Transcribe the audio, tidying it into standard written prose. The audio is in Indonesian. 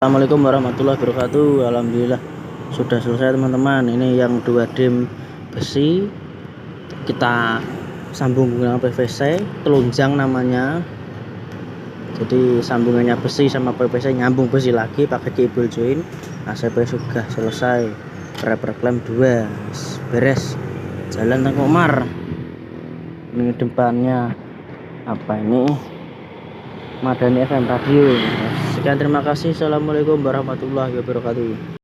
Assalamualaikum warahmatullahi wabarakatuh. Alhamdulillah sudah selesai teman-teman. Ini yang 2 dim besi kita sambung dengan PVC telunjang namanya. Jadi sambungannya besi sama PVC, nyambung besi lagi pakai cable join. ACP sudah selesai, rubber clamp 2 beres. Jalan Tengku Umar. Ini depannya apa ini? Madani FM Radio. Sekian, terima kasih. Assalamualaikum warahmatullahi wabarakatuh.